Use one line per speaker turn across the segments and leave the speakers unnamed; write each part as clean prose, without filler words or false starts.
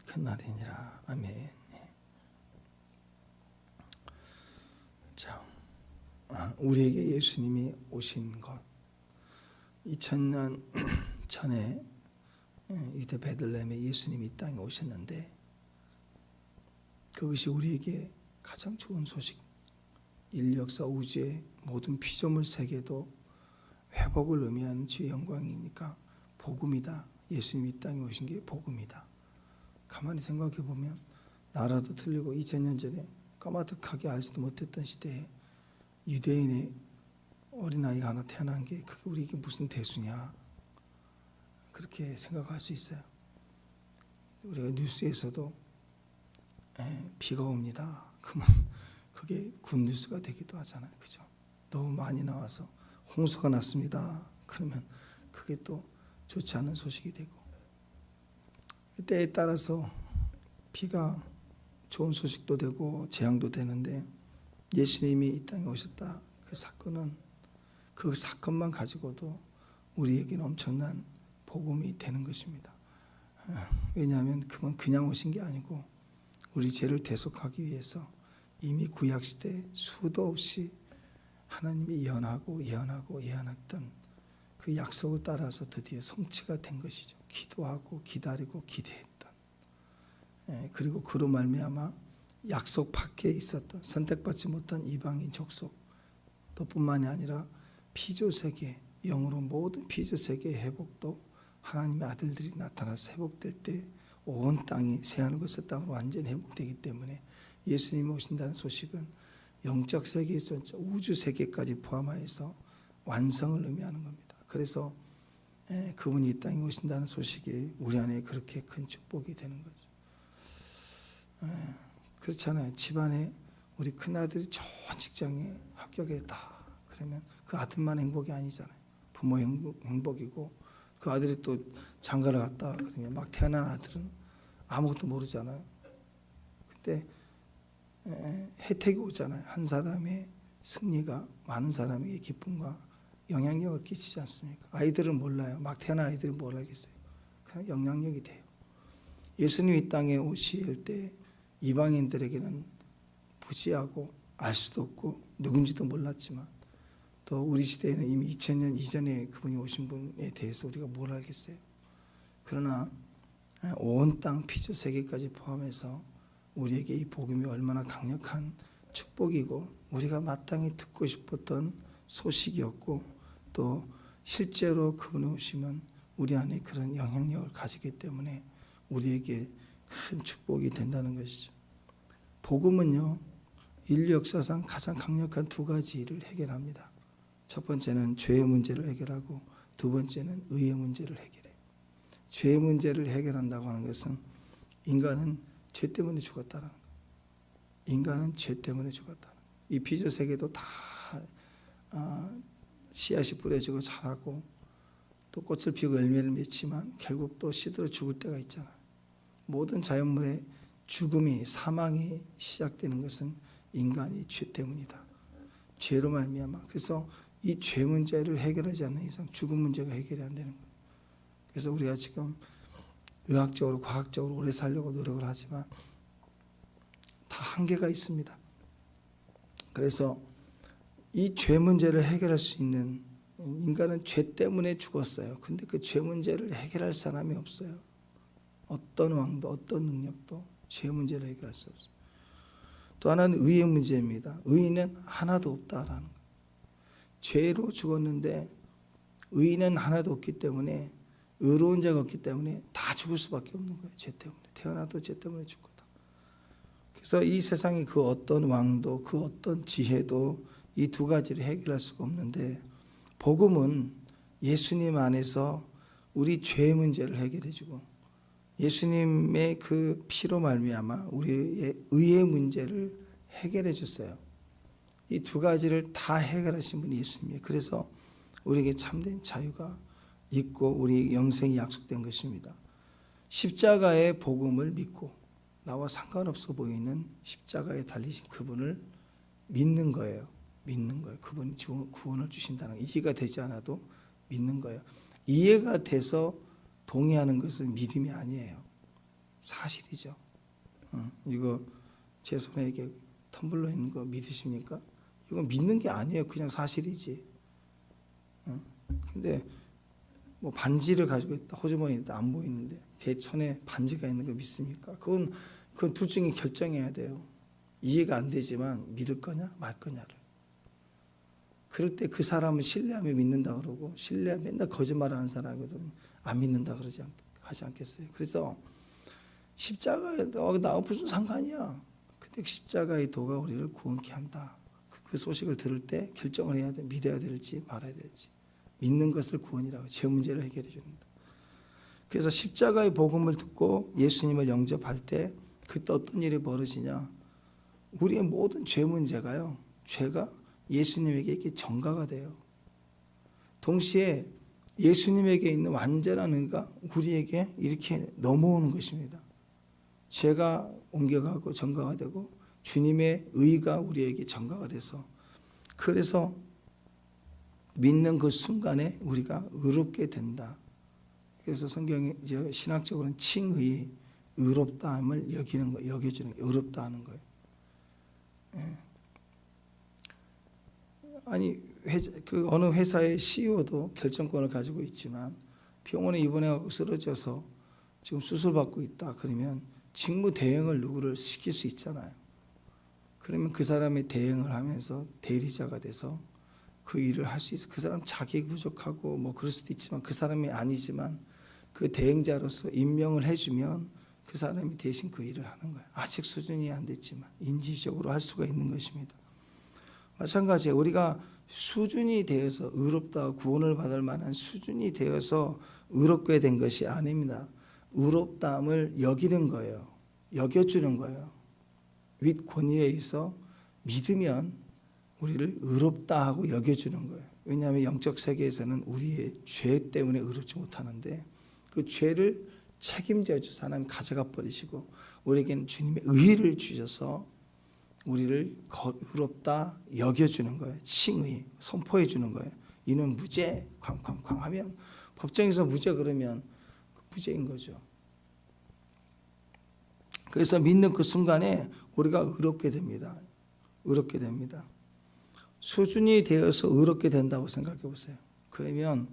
큰 날이니라. 아멘. 자, 우리에게 예수님이 오신 것 2000년 전에 유대 베들레헴에 예수님이 이 땅에 오셨는데, 그것이 우리에게 가장 좋은 소식, 인류 역사 우주의 모든 피조물 세계도 회복을 의미하는 주의 영광이니까 복음이다. 예수님이 이 땅에 오신 게 복음이다. 가만히 생각해 보면 나라도 틀리고 2000년 전에 까마득하게 알지도 못했던 시대에 유대인의 어린아이가 하나 태어난 게 그게 우리에게 무슨 대수냐, 그렇게 생각할 수 있어요. 우리가 뉴스에서도 비가 옵니다. 그러면 그게 굿뉴스가 되기도 하잖아요. 그죠? 너무 많이 나와서 홍수가 났습니다. 그러면 그게 또 좋지 않은 소식이 되고, 때에 따라서 비가 좋은 소식도 되고 재앙도 되는데, 예수님이 이 땅에 오셨다. 그 사건만 가지고도 우리에게는 엄청난 복음이 되는 것입니다. 왜냐하면 그건 그냥 오신 게 아니고 우리 죄를 대속하기 위해서 이미 구약시대 수도 없이 하나님이 예언했던 그 약속을 따라서 드디어 성취가 된 것이죠. 기도하고 기다리고 기대했던, 그리고 그로 말미암아 약속 밖에 있었던 선택받지 못한 이방인 족속 또 뿐만이 아니라 피조세계, 영으로 모든 피조세계의 회복도 하나님의 아들들이 나타나서 회복될 때 온 땅이 새하늘 새 땅으로 완전히 회복되기 때문에 예수님이 오신다는 소식은 영적 세계에서 우주 세계까지 포함하여서 완성을 의미하는 겁니다. 그래서 그분이 이 땅에 오신다는 소식이 우리 안에 그렇게 큰 축복이 되는 거죠. 그렇잖아요. 집안에 우리 큰아들이 좋은 직장에 합격했다. 그러면 그 아들만 행복이 아니잖아요. 부모 행복이고, 그 아들이 또 장가를 갔다. 그러면 막 태어난 아들은 아무것도 모르잖아요. 그때 혜택이 오잖아요. 한 사람의 승리가 많은 사람에게 기쁨과 영향력을 끼치지 않습니까? 아이들은 몰라요. 막 태어난 아이들이 뭘 알겠어요. 그냥 영향력이 돼요. 예수님이 이 땅에 오실 때 이방인들에게는 부지하고 알 수도 없고 누군지도 몰랐지만, 또 우리 시대에는 이미 2000년 이전에 그분이 오신 분에 대해서 우리가 뭘 알겠어요. 그러나 온 땅 피조 세계까지 포함해서 우리에게 이 복음이 얼마나 강력한 축복이고 우리가 마땅히 듣고 싶었던 소식이었고, 또 실제로 그분이 오시면 우리 안에 그런 영향력을 가지기 때문에 우리에게 큰 축복이 된다는 것이죠. 복음은요, 인류 역사상 가장 강력한 두 가지 일을 해결합니다. 첫 번째는 죄의 문제를 해결하고, 두 번째는 의의 문제를 해결해요. 죄의 문제를 해결한다고 하는 것은 인간은 죄 때문에 죽었다는 거예요. 인간은 죄 때문에 죽었다는 거예요. 이 피조 세계도 다 씨앗이 뿌려지고 자라고 또 꽃을 피우고 열매를 맺지만 결국 또 시들어 죽을 때가 있잖아요. 모든 자연물의 죽음이, 사망이 시작되는 것은 인간이 죄 때문이다. 죄로 말미암아. 그래서 이 죄 문제를 해결하지 않는 이상 죽음 문제가 해결이 안 되는 거예요. 그래서 우리가 지금 의학적으로, 과학적으로 오래 살려고 노력을 하지만 다 한계가 있습니다. 그래서 이 죄 문제를 해결할 수 있는, 인간은 죄 때문에 죽었어요. 근데 그 죄 문제를 해결할 사람이 없어요. 어떤 왕도 어떤 능력도 죄 문제를 해결할 수 없어요. 또 하나는 의의 문제입니다. 의인은 하나도 없다라는 거예요. 죄로 죽었는데 의인은 하나도 없기 때문에, 의로운 자가 없기 때문에 다 죽을 수밖에 없는 거예요. 죄 때문에. 태어나도 죄 때문에 죽거든. 그래서 이 세상에 그 어떤 왕도 그 어떤 지혜도 이 두 가지를 해결할 수가 없는데, 복음은 예수님 안에서 우리 죄의 문제를 해결해 주고 예수님의 그 피로 말미암아 우리의 의의 문제를 해결해 줬어요. 이 두 가지를 다 해결하신 분이 예수님이에요. 그래서 우리에게 참된 자유가 있고 우리 영생이 약속된 것입니다. 십자가의 복음을 믿고 나와 상관없어 보이는 십자가에 달리신 그분을 믿는 거예요. 믿는 거예요. 그분이 구원을 주신다는 거. 이해가 되지 않아도 믿는 거예요. 이해가 돼서 동의하는 것은 믿음이 아니에요. 사실이죠. 이거 제 손에 이게 텀블러 있는 거 믿으십니까? 이건 믿는 게 아니에요. 그냥 사실이지. 근데 뭐 반지를 가지고 있다, 호주머니에 있다, 안 보이는데 제 손에 반지가 있는 거 믿습니까? 그건 둘 중에 결정해야 돼요. 이해가 안 되지만 믿을 거냐 말 거냐를. 그럴 때 그 사람은 신뢰하며 믿는다 그러고, 신뢰하며 맨날 거짓말하는 사람이거든 안 믿는다 하지 않겠어요? 그래서 십자가에 나하고 무슨 상관이야? 근데 십자가의 도가 우리를 구원케 한다. 그 소식을 들을 때 결정을 해야 돼. 믿어야 될지 말아야 될지. 믿는 것을 구원이라고, 제 문제를 해결해 줍니다. 그래서 십자가의 복음을 듣고 예수님을 영접할 때 그때 어떤 일이 벌어지냐? 우리의 모든 죄 문제가요, 죄가 예수님에게 이렇게 전가가 돼요. 동시에 예수님에게 있는 완전한 의가 우리에게 이렇게 넘어오는 것입니다. 죄가 옮겨가고 전가가 되고 주님의 의가 우리에게 전가가 돼서, 그래서 믿는 그 순간에 우리가 의롭게 된다. 그래서 성경이 이제 신학적으로는 칭의, 의롭다함을 여기는 거, 여겨주는 게 의롭다 하는 거예요. 예. 아니 그 어느 회사의 CEO도 결정권을 가지고 있지만 병원에 입원해서 쓰러져서 지금 수술 받고 있다 그러면 직무 대행을 누구를 시킬 수 있잖아요. 그러면 그 사람이 대행을 하면서 대리자가 돼서 그 일을 할 수 있어. 그 사람 자격이 부족하고 뭐 그럴 수도 있지만 그 사람이 아니지만 그 대행자로서 임명을 해주면 그 사람이 대신 그 일을 하는 거예요. 아직 수준이 안 됐지만 인지적으로 할 수가 있는 것입니다. 마찬가지에 우리가 수준이 되어서 의롭다 구원을 받을 만한 수준이 되어서 의롭게 된 것이 아닙니다. 의롭다함을 여기는 거예요. 여겨주는 거예요. 윗 권위에 있어 믿으면 우리를 의롭다 하고 여겨주는 거예요. 왜냐하면 영적 세계에서는 우리의 죄 때문에 의롭지 못하는데 그 죄를 책임져 주셔서 하나님 가져가 버리시고 우리에게는 주님의 의를 주셔서 우리를 의롭다 여겨주는 거예요. 칭의, 선포해 주는 거예요. 이는 무죄, 쾅쾅쾅 하면 법정에서 무죄 그러면 무죄인 거죠. 그래서 믿는 그 순간에 우리가 의롭게 됩니다. 의롭게 됩니다. 수준이 되어서 의롭게 된다고 생각해 보세요. 그러면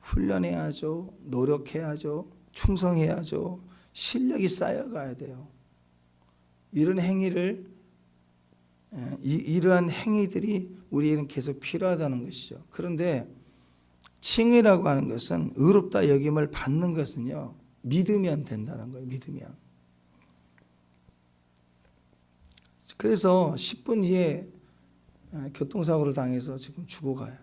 훈련해야죠. 노력해야죠. 충성해야죠. 실력이 쌓여가야 돼요. 이런 행위를 이러한 행위들이 우리에게는 계속 필요하다는 것이죠. 그런데 칭의라고 하는 것은 의롭다 여김을 받는 것은요, 믿으면 된다는 거예요. 믿으면. 그래서 10분 뒤에 교통사고를 당해서 지금 죽어가요.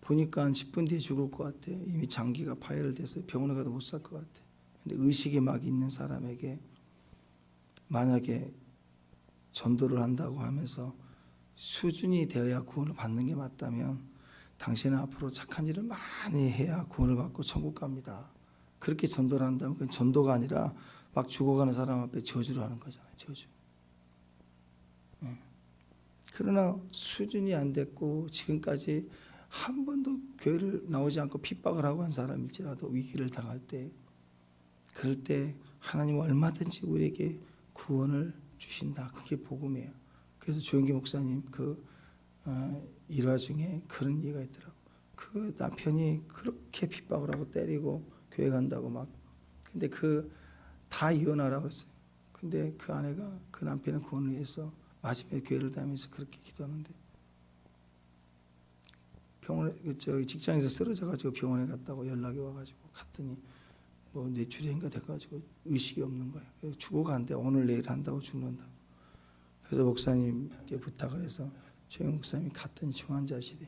보니까 10분 뒤에 죽을 것 같아. 이미 장기가 파열돼서 병원에 가도 못 살 것 같아. 근데 의식이 막 있는 사람에게 만약에 전도를 한다고 하면서 수준이 되어야 구원을 받는 게 맞다면 당신은 앞으로 착한 일을 많이 해야 구원을 받고 천국 갑니다. 그렇게 전도를 한다면 그건 전도가 아니라 막 죽어가는 사람 앞에 저주를 하는 거잖아요. 저주. 그러나 수준이 안 됐고 지금까지 한 번도 교회를 나오지 않고 핍박을 하고 한 사람일지라도 위기를 당할 때, 그럴 때 하나님은 얼마든지 우리에게 구원을 주신다. 그게 복음이에요. 그래서 조영기 목사님 그 일화 중에 그런 얘기가 있더라고. 그 남편이 그렇게 핍박을 하고 때리고 교회 간다고 막. 근데 다 이혼하라고 했어요. 근데 그 아내가 그 남편의 구원을 위해서 마지막에 교회를 다니면서 그렇게 기도하는데 병원에 직장에서 쓰러져가지고 병원에 갔다고 연락이 와가지고 갔더니 뭐 뇌출혈인가 돼가지고 의식이 없는 거예요. 그래서 죽어간대. 오늘 내일 한다고 죽는다. 그래서 목사님께 부탁을 해서 조영 목사님이 갔더니 중환자실에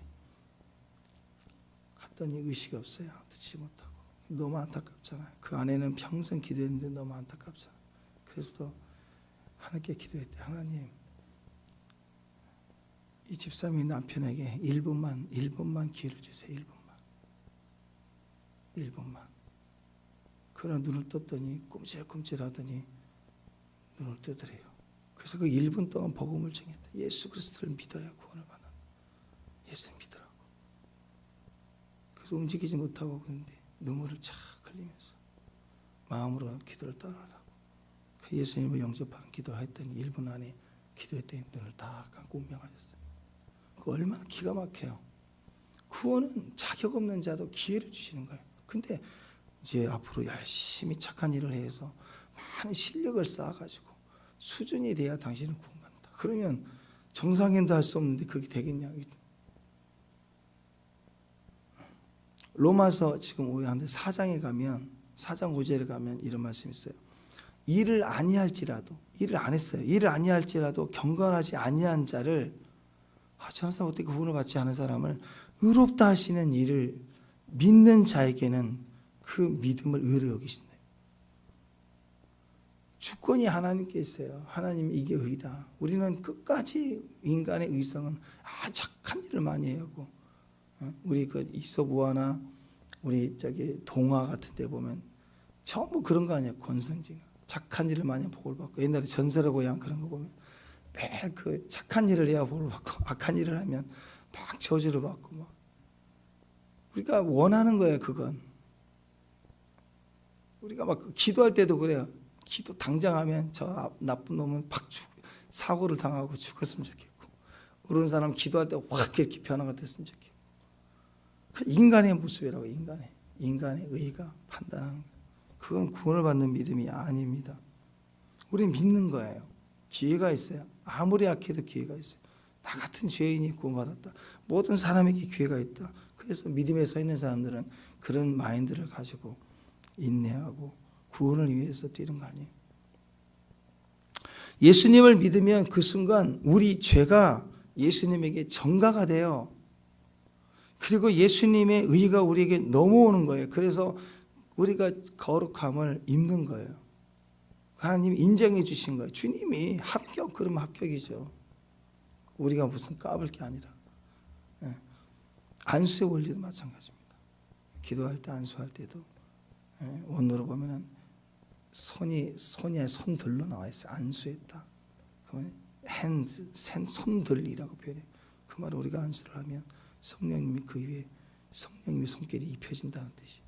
갔더니 의식이 없어요. 듣지 못하고. 너무 안타깝잖아요. 그 아내는 평생 기도했는데 너무 안타깝잖아요. 그래서 하나님께 기도했대. 하나님, 이 집사람이 남편에게 1분만 기회를 주세요. 1분만. 그러나 눈을 떴더니 꿈찔꿈찔하더니 눈을 뜨더래요. 그래서 그 1분 동안 복음을 전했다. 예수 그리스도를 믿어야 구원을 받는. 예수를 믿으라고. 그래서 움직이지 못하고 그런데 눈물을 착 흘리면서 마음으로 기도를 따라하라고. 그 예수님을 영접하는 기도를 했더니 1분 안에 기도했더니 눈을 딱 감고 운명하셨어요. 그 얼마나 기가 막혀요. 구원은 자격 없는 자도 기회를 주시는 거예요. 근데 이제 앞으로 열심히 착한 일을 해서 많은 실력을 쌓아가지고 수준이 돼야 당신은 구원받는다. 그러면 정상인도 할 수 없는데 그게 되겠냐. 로마서 지금 우리 한데 4장에 가면 4장 5절에 가면 이런 말씀이 있어요. 일을 아니할지라도, 일을 안 했어요. 일을 아니할지라도 경건하지 아니한 자를, 저런 사람 어떻게 구원을 받지 않은 사람을 의롭다 하시는 일을 믿는 자에게는 그 믿음을 의로 여기신다. 주권이 하나님께 있어요. 하나님 이게 의다. 우리는 끝까지 인간의 의성은 착한 일을 많이 하고, 우리 그 이솝우화나 우리 저기 동화 같은 데 보면 전부 그런 거 아니에요. 권선징 착한 일을 많이 복을 받고, 옛날에 전설의 고향 그런 거 보면 매일 그 착한 일을 해야 복을 받고 악한 일을 하면 막 저주를 받고 막. 우리가 원하는 거예요. 그건 우리가 막 기도할 때도 그래요. 기도 당장 하면 저 나쁜 놈은 사고를 당하고 죽었으면 좋겠고, 어른 사람 기도할 때 확 이렇게 변화가 됐으면 좋겠고. 그 인간의 모습이라고. 인간의 의가 판단하는 거. 그건 구원을 받는 믿음이 아닙니다. 우리는 믿는 거예요. 기회가 있어요. 아무리 약해도 기회가 있어요. 나 같은 죄인이 구원받았다. 모든 사람에게 기회가 있다. 그래서 믿음에 서 있는 사람들은 그런 마인드를 가지고 인내하고 구원을 위해서 뛰는 거 아니에요. 예수님을 믿으면 그 순간 우리 죄가 예수님에게 전가가 돼요. 그리고 예수님의 의가 우리에게 넘어오는 거예요. 그래서 우리가 거룩함을 입는 거예요. 하나님이 인정해 주신 거예요. 주님이 합격, 그러면 합격이죠. 우리가 무슨 까불 게 아니라. 안수의 원리도 마찬가지입니다. 기도할 때, 안수할 때도 원어로 보면은 손이 손들로 나와 있어요. 안수했다. 그러면 hand, 손들이라고 표현해요. 그 말을 우리가 안수를 하면 성령님이 그 위에, 성령님의 손길이 입혀진다는 뜻이에요.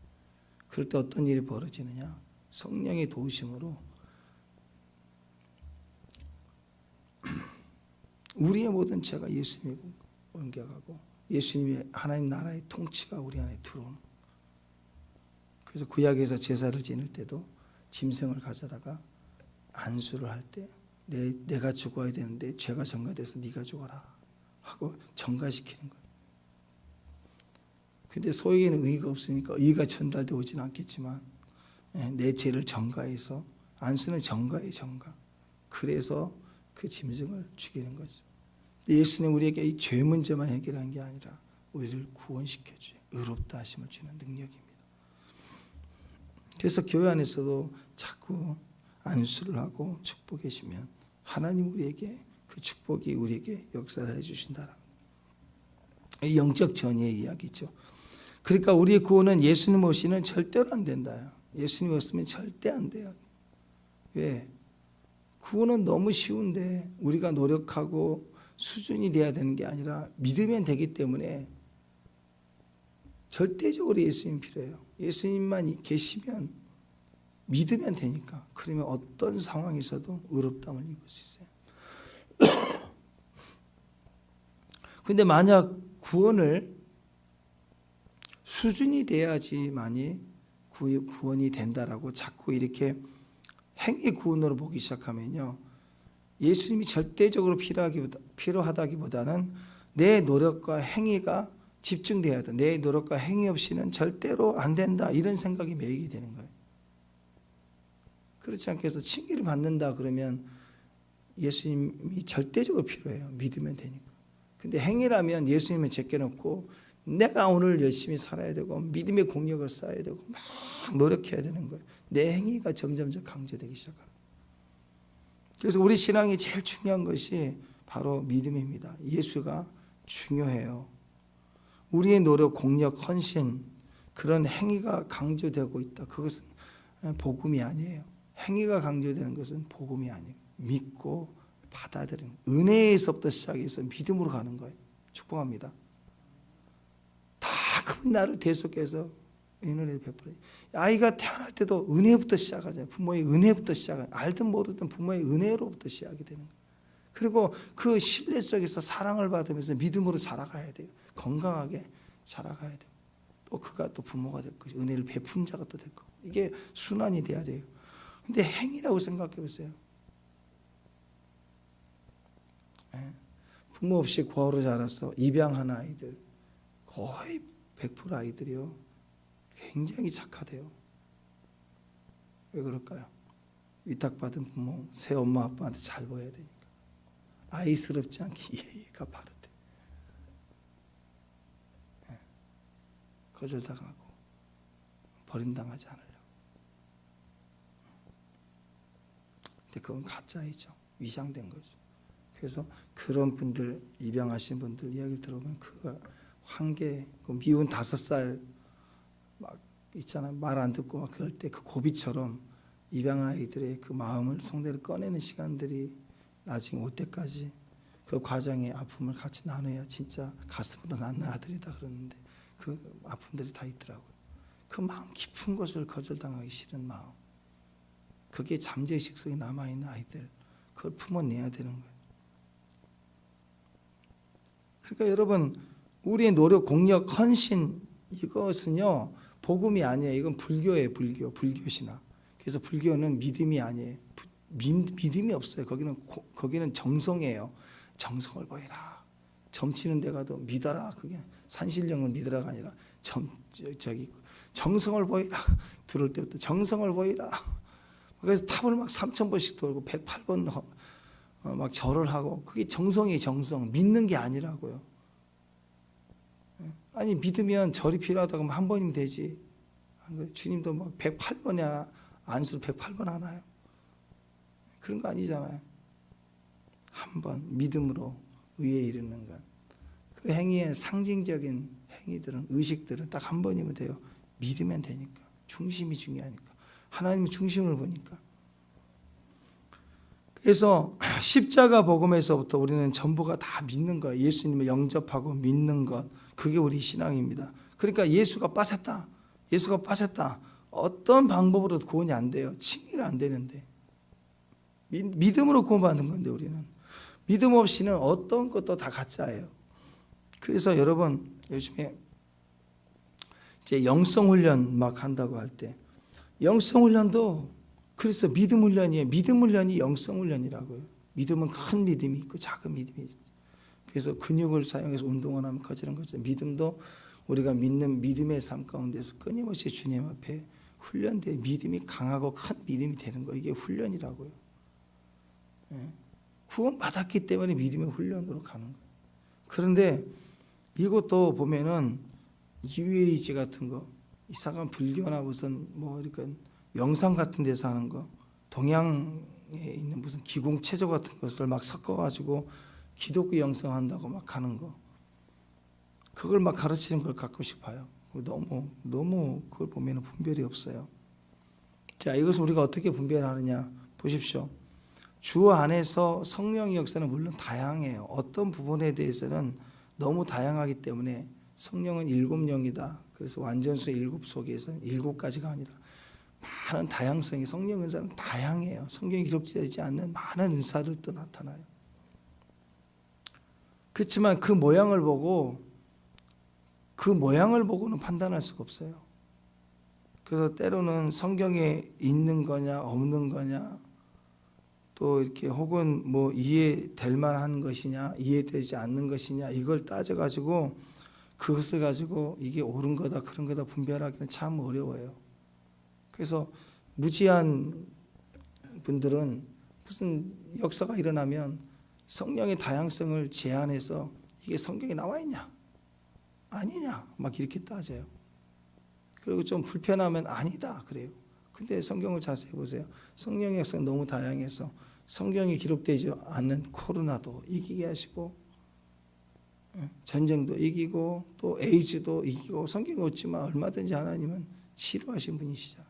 그럴 때 어떤 일이 벌어지느냐? 성령의 도우심으로 우리의 모든 죄가 예수님이 옮겨가고 예수님의 하나님 나라의 통치가 우리 안에 들어오는. 그래서 구약에서 제사를 지낼 때도 짐승을 가져다가 안수를 할 때 내가 죽어야 되는데 죄가 전가돼서 네가 죽어라 하고 전가시키는 거예요. 근데 소에게는 의가 없으니까 의가 전달되어 오지는 않겠지만 내 죄를 전가해서, 안수는 전가예요. 전가. 그래서 그 짐승을 죽이는 거죠. 예수는 우리에게 이 죄 문제만 해결한 게 아니라 우리를 구원시켜줘요. 의롭다 하심을 주는 능력입니다. 그래서 교회 안에서도 자꾸 안수를 하고 축복해주면 하나님 우리에게 그 축복이 우리에게 역사를 해주신다는 영적 전이의 이야기죠. 그러니까 우리의 구원은 예수님 없이는 절대로 안 된다. 예수님 없으면 절대 안 돼요. 왜? 구원은 너무 쉬운데 우리가 노력하고 수준이 돼야 되는 게 아니라 믿으면 되기 때문에 절대적으로 예수님 필요해요. 예수님만 계시면 믿으면 되니까. 그러면 어떤 상황에서도 의롭다함을 입을 수 있어요. 근데 만약 구원을 수준이 돼야지만이 구원이 된다라고 자꾸 이렇게 행위 구원으로 보기 시작하면요, 예수님이 절대적으로 필요하다기보다는 내 노력과 행위가 집중돼야 돼. 내 노력과 행위 없이는 절대로 안 된다, 이런 생각이 매이게 되는 거예요. 그렇지 않게 해서 칭의를 받는다 그러면 예수님이 절대적으로 필요해요. 믿으면 되니까. 근데 행위라면 예수님을 제껴놓고 내가 오늘 열심히 살아야 되고 믿음의 공력을 쌓아야 되고 막 노력해야 되는 거예요. 내 행위가 점점 강조되기 시작합니다. 그래서 우리 신앙이 제일 중요한 것이 바로 믿음입니다. 예수가 중요해요. 우리의 노력, 공력, 헌신, 그런 행위가 강조되고 있다. 그것은 복음이 아니에요. 행위가 강조되는 것은 복음이 아니에요. 믿고 받아들이는, 은혜에서부터 시작해서 믿음으로 가는 거예요. 축복합니다. 다 그분 나를 대속해서 은혜를 베풀어. 아이가 태어날 때도 은혜부터 시작하잖아요. 부모의 은혜부터 시작하잖아요. 알든 모르든 부모의 은혜로부터 시작이 되는 거예요. 그리고 그 신뢰 속에서 사랑을 받으면서 믿음으로 자라가야 돼요. 건강하게 자라가야 돼요. 또 그가 또 부모가 될 것이고 은혜를 베푼 자가 또 될 거고 이게 순환이 돼야 돼요. 근데 행위라고 생각해 보세요. 부모 없이 고아로 자라서 입양한 아이들 거의 100% 아이들이요 굉장히 착하대요. 왜 그럴까요? 위탁받은 부모 새 엄마 아빠한테 잘 보여야 되니까 아이스럽지 않게 예의가 바르대. 거절당하고 버림당하지 않으려고. 근데 그건 가짜이죠. 위장된 거죠. 그래서 그런 분들 입양하신 분들 이야기를 들어보면 그가 한계 미운 5살 막 있잖아요. 말 안 듣고 막 그럴 때 그 고비처럼 입양 아이들의 그 마음을 속내를 꺼내는 시간들이 나중에 올 때까지 그 과정의 아픔을 같이 나눠야 진짜 가슴으로 낳는 아들이다 그러는데 그 아픔들이 다 있더라고요. 그 마음 깊은 것을 거절당하기 싫은 마음 그게 잠재의식 속에 남아있는 아이들 그걸 품어내야 되는 거예요. 그러니까 여러분 우리의 노력, 공력, 헌신 이것은요 복음이 아니에요. 이건 불교예요. 불교 신학. 그래서 불교는 믿음이 아니에요. 믿음이 없어요. 거기는 정성이에요. 정성을 보이라. 점치는 데 가도 믿어라. 그게 산신령을 믿으라가 아니라 정성을 보이라. 들을 때부터 정성을 보이라. 그래서 탑을 막 3,000번씩 돌고 108번 막 절을 하고 그게 정성이에요. 정성. 믿는 게 아니라고요. 아니 믿으면 절이 필요하다고 하면 한 번이면 되지. 주님도 막 108번이나 안수를 108번 하나요? 그런 거 아니잖아요. 한 번 믿음으로 의에 이르는 것. 그 행위의 상징적인 행위들은 의식들은 딱 한 번이면 돼요. 믿으면 되니까. 중심이 중요하니까. 하나님의 중심을 보니까. 그래서 십자가 복음에서부터 우리는 전부가 다 믿는 거예요. 예수님을 영접하고 믿는 것. 그게 우리 신앙입니다. 그러니까 예수가 빠졌다. 어떤 방법으로도 구원이 안 돼요. 칭의가 안 되는데. 믿음으로 구원받는 건데 우리는. 믿음 없이는 어떤 것도 다 가짜예요. 그래서 여러분 요즘에 이제 영성훈련 막 한다고 할 때 영성훈련도 그래서 믿음 훈련이에요. 믿음 훈련이 영성훈련이라고요. 믿음은 큰 믿음이 있고 작은 믿음이 있고 그래서 근육을 사용해서 운동을 하면 커지는 거죠. 믿음도 우리가 믿는 믿음의 삶 가운데서 끊임없이 주님 앞에 훈련돼 믿음이 강하고 큰 믿음이 되는 거 이게 훈련이라고요. 구원 받았기 때문에 믿음의 훈련으로 가는 거예요. 그런데 이것도 보면은 UAG 같은 거 이상한 불교나 무슨 뭐 이렇게 명상 같은 데서 하는 거 동양에 있는 무슨 기공체조 같은 것을 막 섞어가지고 기독교 영성한다고 막 하는 거 그걸 막 가르치는 걸 가끔씩 봐요. 너무 그걸 보면 분별이 없어요. 자, 이것을 우리가 어떻게 분별하느냐 보십시오. 주 안에서 성령의 역사는 물론 다양해요. 어떤 부분에 대해서는 너무 다양하기 때문에 성령은 7영이다. 그래서 완전수 7 속에서 7가지가 아니라 많은 다양성이 성령 은사는 다양해요. 성경에 기록되지 않는 많은 은사들도 나타나요. 그렇지만 그 모양을 보고는 판단할 수가 없어요. 그래서 때로는 성경에 있는 거냐 없는 거냐 또 이렇게 혹은 뭐 이해될 만한 것이냐 이해되지 않는 것이냐 이걸 따져가지고 그것을 가지고 이게 옳은 거다 그런 거다 분별하기는 참 어려워요. 그래서 무지한 분들은 무슨 역사가 일어나면 성령의 다양성을 제한해서 이게 성경에 나와 있냐 아니냐 막 이렇게 따져요. 그리고 좀 불편하면 아니다 그래요. 근데 성경을 자세히 보세요. 성령의 역사가 너무 다양해서 성경이 기록되지 않는 코로나도 이기게 하시고 전쟁도 이기고 또 에이즈도 이기고 성경이 없지만 얼마든지 하나님은 치료하신 분이시잖아요.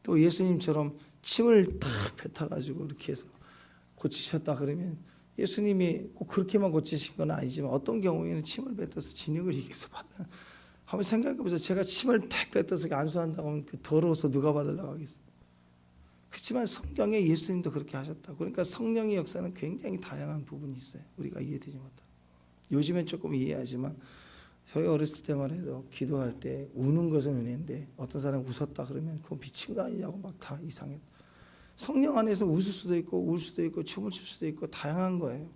또 예수님처럼 침을 탁 뱉어가지고 이렇게 해서 고치셨다 그러면 예수님이 꼭 그렇게만 고치신 건 아니지만 어떤 경우에는 침을 뱉어서 진흙을 이겨서 받는 한번 생각해 보세요. 제가 침을 탁 뱉어서 안수한다고 하면 그 더러워서 누가 받으려고 하겠어요. 그렇지만 성경에 예수님도 그렇게 하셨다. 그러니까 성령의 역사는 굉장히 다양한 부분이 있어요. 우리가 이해되지 못하고. 요즘엔 조금 이해하지만 저희 어렸을 때만 해도 기도할 때 우는 것은 은혜인데 어떤 사람이 웃었다 그러면 그건 미친 거 아니냐고 막 다 이상해. 성령 안에서 웃을 수도 있고 울 수도 있고 춤을 출 수도 있고 다양한 거예요.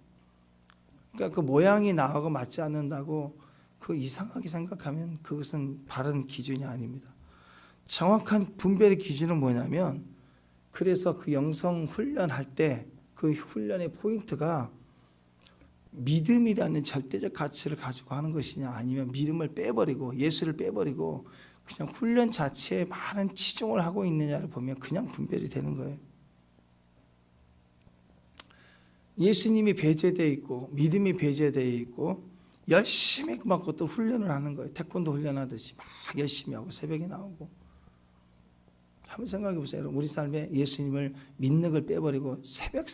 그러니까 그 모양이 나하고 맞지 않는다고 그 이상하게 생각하면 그것은 바른 기준이 아닙니다. 정확한 분별의 기준은 뭐냐면 그래서 그 영성 훈련할 때 그 훈련의 포인트가 믿음이라는 절대적 가치를 가지고 하는 것이냐 아니면 믿음을 빼버리고 예수를 빼버리고 그냥 훈련 자체에 많은 치중을 하고 있느냐를 보면 그냥 분별이 되는 거예요. 예수님이 배제되어 있고 믿음이 배제되어 있고 열심히 막 그것도 훈련을 하는 거예요. 태권도 훈련하듯이 막 열심히 하고 새벽에 나오고. 한번 생각해 보세요. 우리 삶에 예수님을 믿는 걸 빼버리고 새벽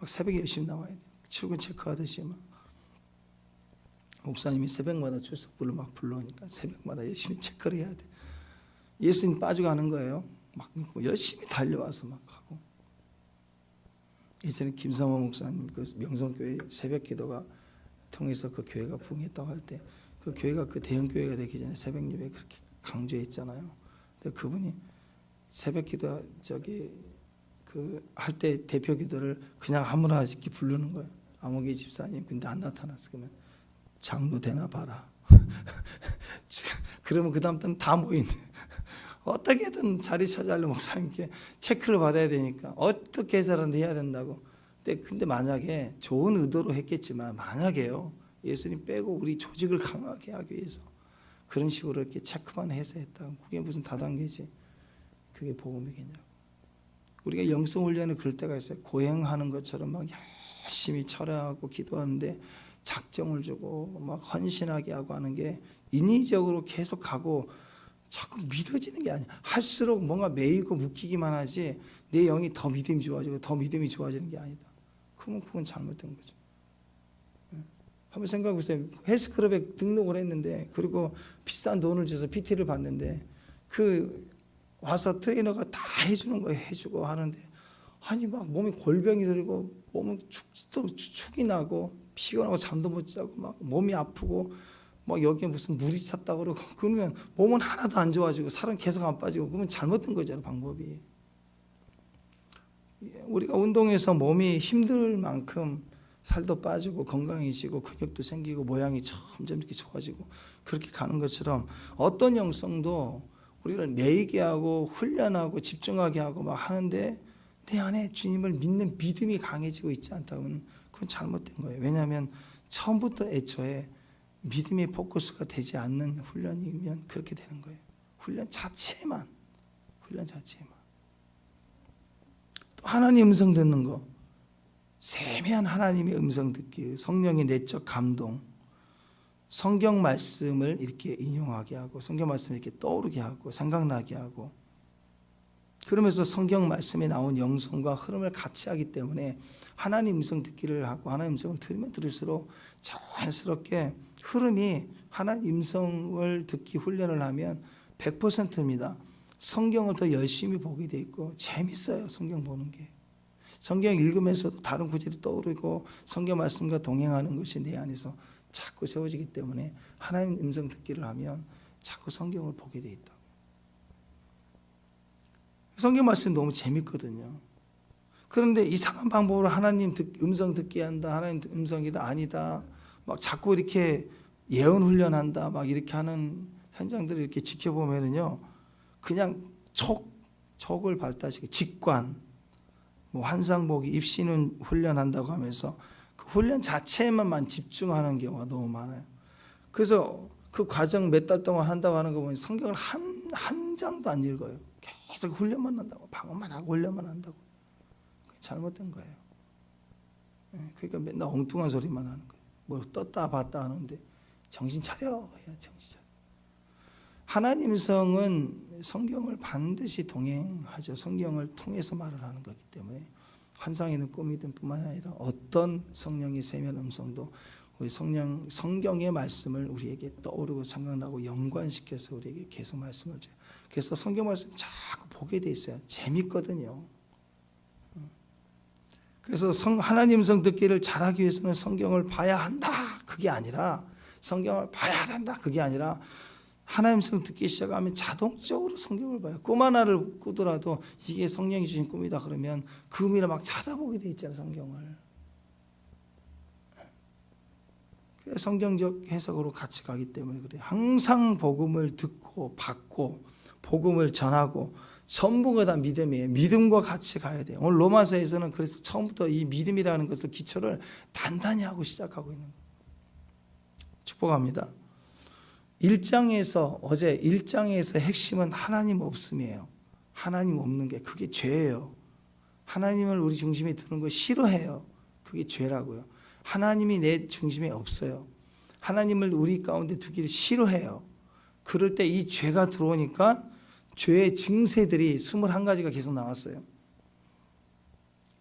막 새벽에 열심히 나와야 돼요. 출근 체크하듯이 막. 목사님이 새벽마다 출석부를 막 불러오니까 새벽마다 열심히 체크를 해야 돼. 예수님 빠져가는 거예요. 막 열심히 달려와서 막 하고. 예전에 김성호 목사님 그 명성교회 새벽 기도가 통해서 그 교회가 부흥했다고 할 때 그 교회가 그 대형 교회가 되기 전에 새벽 예배 그렇게 강조했잖아요. 근데 그분이 새벽 기도 그 할 때 대표 기도를 그냥 아무나 이렇게 부르는 거예요. 아무개 집사님 근데 안 나타났어. 그러면 장로 되나 봐라. 그러면 그 다음부터는 다 모이네. 어떻게든 자리 찾아려 목사님께 체크를 받아야 되니까 어떻게 해서라도 해야 된다고. 근데 만약에 좋은 의도로 했겠지만 만약에요 예수님 빼고 우리 조직을 강하게 하기 위해서 그런 식으로 이렇게 체크만 해서 했다. 그게 무슨 다단계지. 그게 복음이겠냐고. 우리가 영성훈련을 그럴 때가 있어요. 고행하는 것처럼 막 열심히 철회하고 기도하는데 작정을 주고 막 헌신하게 하고 하는 게 인위적으로 계속 가고 자꾸 믿어지는 게 아니야. 할수록 뭔가 매이고 묶이기만 하지 내 영이 더 믿음이 좋아지고 더 믿음이 좋아지는 게 아니다. 그건 잘못된 거죠. 한번 생각해 보세요. 헬스클럽에 등록을 했는데 그리고 비싼 돈을 줘서 PT를 받는데 그 와서 트레이너가 다 해주는 거예요. 해주고 하는데 아니 막 몸에 골병이 들고 몸은 축이 나고 피곤하고 잠도 못 자고 막 몸이 아프고 막 여기에 무슨 물이 찼다 그러고 그러면 몸은 하나도 안 좋아지고 살은 계속 안 빠지고 그러면 잘못된 거잖아요. 방법이. 우리가 운동해서 몸이 힘들 만큼 살도 빠지고 건강해지고 근육도 생기고 모양이 점점 이렇게 좋아지고 그렇게 가는 것처럼 어떤 영성도 우리를 매이게 하고 훈련하고 집중하게 하고 막 하는데 내 안에 주님을 믿는 믿음이 강해지고 있지 않다면 그건 잘못된 거예요. 왜냐하면 처음부터 애초에 믿음의 포커스가 되지 않는 훈련이면 그렇게 되는 거예요. 훈련 자체만. 또 하나님 음성 듣는 거. 세미한 하나님의 음성 듣기, 성령의 내적 감동, 성경 말씀을 이렇게 인용하게 하고 성경 말씀을 이렇게 떠오르게 하고 생각나게 하고 그러면서 성경 말씀에 나온 영성과 흐름을 같이 하기 때문에 하나님 음성 듣기를 하고 하나님 음성을 들으면 들을수록 자연스럽게 흐름이 하나님 음성을 듣기 훈련을 하면 100%입니다. 성경을 더 열심히 보게 돼 있고 재밌어요. 성경 보는 게. 성경 읽으면서도 다른 구절이 떠오르고 성경 말씀과 동행하는 것이 내 안에서 자꾸 세워지기 때문에 하나님 음성 듣기를 하면 자꾸 성경을 보게 돼 있다고. 성경 말씀이 너무 재밌거든요. 그런데 이상한 방법으로 하나님 음성 듣게 한다. 하나님 음성이다. 아니다. 막 자꾸 이렇게 예언 훈련한다. 막 이렇게 하는 현장들을 이렇게 지켜보면은요. 그냥 촉을 발달시키고 직관, 뭐 환상보기, 입신은 훈련한다고 하면서 그 훈련 자체에만 집중하는 경우가 너무 많아요. 그래서 그 과정 몇 달 동안 한다고 하는 거 보면 성경을 한 장도 안 읽어요. 계속 훈련만 한다고, 방언만 하고 훈련만 한다고. 그게 잘못된 거예요. 그러니까 맨날 엉뚱한 소리만 하는 거예요. 뭐 떴다 봤다 하는데 정신 차려 해야 정신 차려. 하나님 성은 성경을 반드시 동행하죠. 성경을 통해서 말을 하는 거기 때문에 환상이든 꿈이든 뿐만 아니라 어떤 성령의 세미한 음성도 우리 성경의 말씀을 우리에게 떠오르고 생각나고 연관시켜서 우리에게 계속 말씀을 줘요. 그래서 성경 말씀 자꾸 보게 돼 있어요. 재밌거든요. 그래서 하나님 성 듣기를 잘하기 위해서는 성경을 봐야 한다. 그게 아니라 성경을 봐야 된다. 그게 아니라 하나님 성 듣기 시작하면 자동적으로 성경을 봐요. 꿈 하나를 꾸더라도 이게 성령이 주신 꿈이다 그러면 그 의미를 막 찾아보게 돼 있잖아요. 성경을. 성경적 해석으로 같이 가기 때문에 그래요. 항상 복음을 듣고 받고 복음을 전하고 전부가 다 믿음이에요. 믿음과 같이 가야 돼요. 오늘 로마서에서는 그래서 처음부터 이 믿음이라는 것을 기초를 단단히 하고 시작하고 있는 거예요. 축복합니다. 1장에서 어제 1장에서 핵심은 하나님 없음이에요. 하나님 없는 게 그게 죄예요. 하나님을 우리 중심에 두는 거 싫어해요. 그게 죄라고요. 하나님이 내 중심에 없어요. 하나님을 우리 가운데 두기를 싫어해요. 그럴 때 이 죄가 들어오니까 죄의 증세들이 21가지가 계속 나왔어요.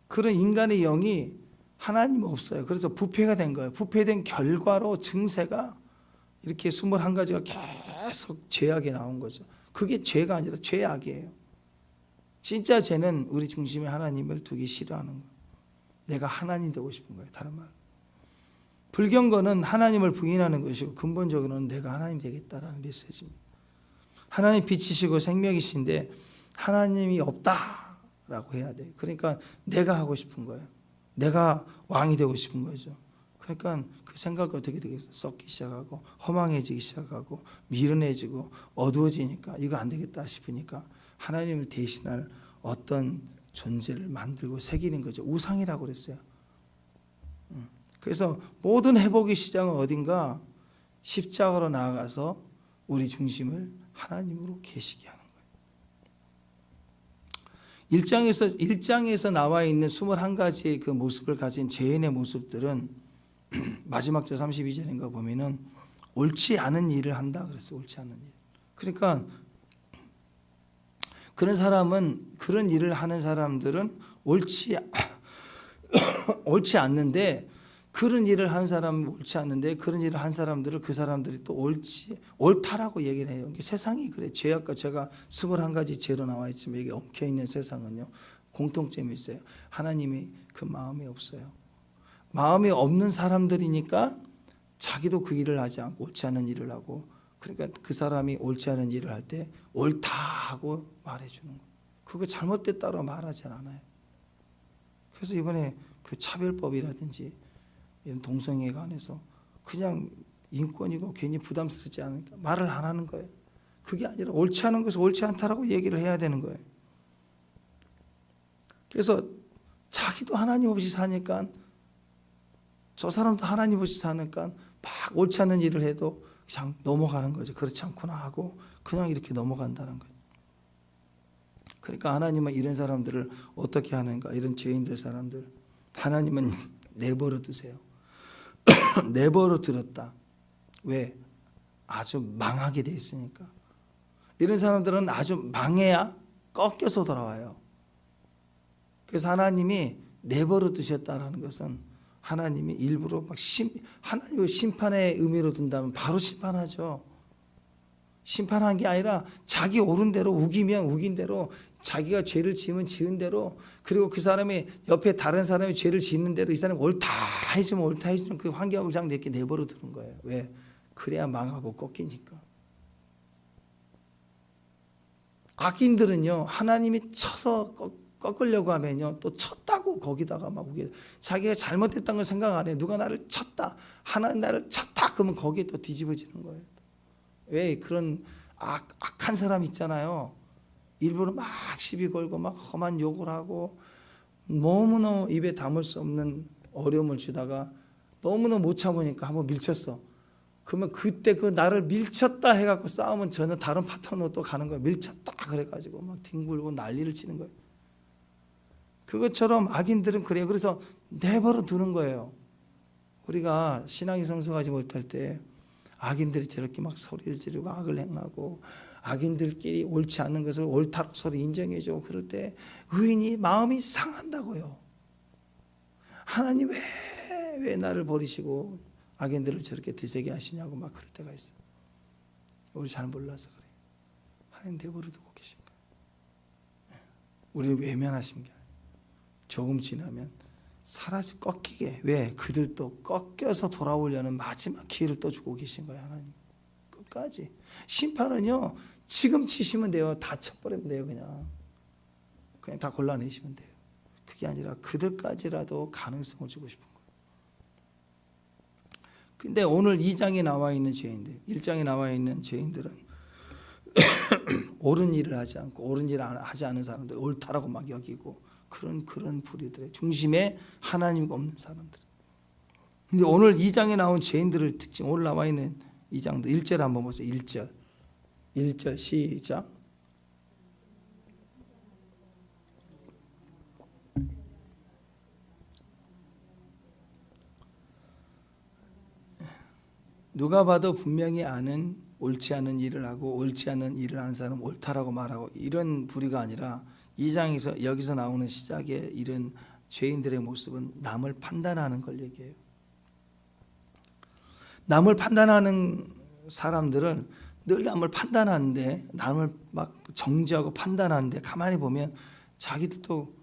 그런 인간의 영이 하나님 없어요. 그래서 부패가 된 거예요. 부패된 결과로 증세가 이렇게 21가지가 계속 죄악이 나온 거죠. 그게 죄가 아니라 죄악이에요. 진짜 죄는 우리 중심에 하나님을 두기 싫어하는 거예요. 내가 하나님 되고 싶은 거예요. 다른 말. 불경건은 하나님을 부인하는 것이고 근본적으로는 내가 하나님 되겠다라는 메시지입니다. 하나님 빛이시고 생명이신데 하나님이 없다라고 해야 돼요. 그러니까 내가 하고 싶은 거예요. 내가 왕이 되고 싶은 거죠. 그러니까 그 생각이 어떻게 되겠어요? 썩기 시작하고 허망해지기 시작하고 미련해지고 어두워지니까 이거 안 되겠다 싶으니까 하나님을 대신할 어떤 존재를 만들고 새기는 거죠. 우상이라고 그랬어요. 그래서 모든 회복의 시작은 어딘가 십자가로 나아가서 우리 중심을 하나님으로 계시게 하는 거예요. 1장에서 나와 있는 21가지의 그 모습을 가진 죄인의 모습들은 마지막 절 32절인가 보면은 옳지 않은 일을 한다 그랬어요. 옳지 않은 일. 그러니까 그런 일을 하는 사람들은 옳지 않는데 그런 일을 하는 사람은 옳지 않는데 그런 일을 한 사람들을 그 사람들이 또 옳다라고 얘기를 해요. 이게 세상이 그래. 죄악과 죄가 21가지 죄로 나와 있지만 이게 엉켜있는 세상은요. 공통점이 있어요. 하나님이 그 마음이 없어요. 마음이 없는 사람들이니까 자기도 그 일을 하지 않고 옳지 않은 일을 하고 그러니까 그 사람이 옳지 않은 일을 할 때 옳다 하고 말해주는 거예요. 그거 잘못됐다고 말하지 않아요. 그래서 이번에 그 차별법이라든지 이런 동성애에 관해서 그냥 인권이고 괜히 부담스럽지 않으니까 말을 안 하는 거예요. 그게 아니라 옳지 않은 것을 옳지 않다라고 얘기를 해야 되는 거예요. 그래서 자기도 하나님 없이 사니까 저 사람도 하나님 없이 사니까 막 옳지 않은 일을 해도 그냥 넘어가는 거죠. 그렇지 않구나 하고 그냥 이렇게 넘어간다는 거예요. 그러니까 하나님은 이런 사람들을 어떻게 하는가? 이런 죄인들 사람들 하나님은 내버려 두세요. 내버려 두었다. 왜? 아주 망하게 돼 있으니까. 이런 사람들은 아주 망해야 꺾여서 돌아와요. 그래서 하나님이 내버려 두셨다는 것은 하나님이 일부러 막 하나님을 심판의 의미로 둔다면 바로 심판하죠. 심판한 게 아니라 자기 옳은 대로 우기면 우긴 대로 자기가 죄를 지으면 지은 대로 그리고 그 사람이 옆에 다른 사람이 죄를 짓는 대로 이 사람이 옳다 해주면 그 환경을 그냥 이렇게 내버려 두는 거예요. 왜? 그래야 망하고 꺾이니까. 악인들은요 하나님이 쳐서 꺾으려고 하면요 또 쳤다고 거기다가 막 자기가 잘못했다는 걸 생각 안 해요. 누가 나를 쳤다 하나님 나를 쳤다 그러면 거기에 또 뒤집어지는 거예요. 왜? 그런 악한 사람 있잖아요. 일부러 막 시비 걸고 막 험한 욕을 하고 너무너무 입에 담을 수 없는 어려움을 주다가 너무너무 못 참으니까 한번 밀쳤어. 그러면 그때 그 나를 밀쳤다 해갖고 싸우면 전혀 다른 파트너로 또 가는 거예요. 밀쳤다 그래가지고 막 뒹굴고 난리를 치는 거예요. 그것처럼 악인들은 그래요. 그래서 내버려 두는 거예요. 우리가 신앙이 성숙하지 못할 때 악인들이 저렇게 막 소리를 지르고 악을 행하고 악인들끼리 옳지 않는 것을 옳다고 서로 인정해주고 그럴 때 의인이 마음이 상한다고요. 하나님 왜 나를 버리시고 악인들을 저렇게 드세게 하시냐고 막 그럴 때가 있어요. 우리 잘 몰라서 그래요. 하나님 내버려 두고 계신 거예요. 우리를 외면하신 게 아니에요. 조금 지나면 사라지 꺾이게. 왜? 그들도 꺾여서 돌아오려는 마지막 기회를 또 주고 계신 거예요. 하나님 끝까지. 심판은요 지금 치시면 돼요. 다 쳐버리면 돼요. 그냥 다 골라내시면 돼요. 그게 아니라 그들까지라도 가능성을 주고 싶은 거예요. 근데 오늘 2장에 나와 있는 죄인들, 1장에 나와 있는 죄인들은 옳은 일을 하지 않고 옳은 일을 하지 않은 사람들 옳다라고 막 여기고 그런 부류들의 중심에 하나님이 없는 사람들. 근데 오늘 2장에 나온 죄인들을 특징, 오늘 나와 있는 2장도 1절 한번 보세요. 1절 시작. 누가 봐도 분명히 아는 옳지 않은 일을 하고 옳지 않은 일을 하는 사람은 옳다라고 말하고 이런 부류가 아니라 2장에서 여기서 나오는 시작의 이런 죄인들의 모습은 남을 판단하는 걸 얘기해요. 남을 판단하는 사람들은 늘 남을 판단하는데 남을 막 정죄하고 판단하는데 가만히 보면 자기들도